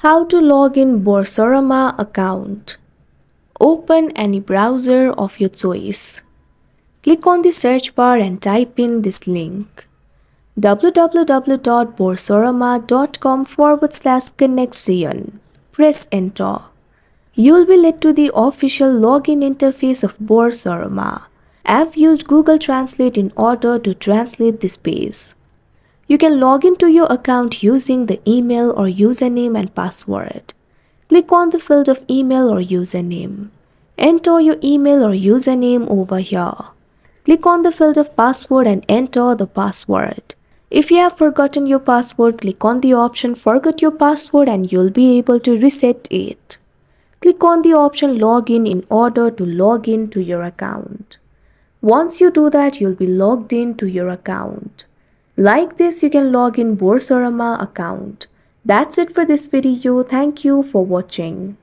How to log in Boursorama account. Open any browser of your choice. Click on the search bar and type in this link www.boursorama.com/connection. Press enter. You'll be led to the official login interface of Boursorama. I've used Google Translate in order to translate this page. You can log into your account using the email or username and password. Click on the field of email or username. Enter your email or username over here. Click on the field of password and enter the password. If you have forgotten your password, click on the option Forget your password and you'll be able to reset it. Click on the option Login in order to log in to your account. Once you do that, you'll be logged in to your account. Like this, you can log in Boursorama account. That's it for this video. Thank you for watching.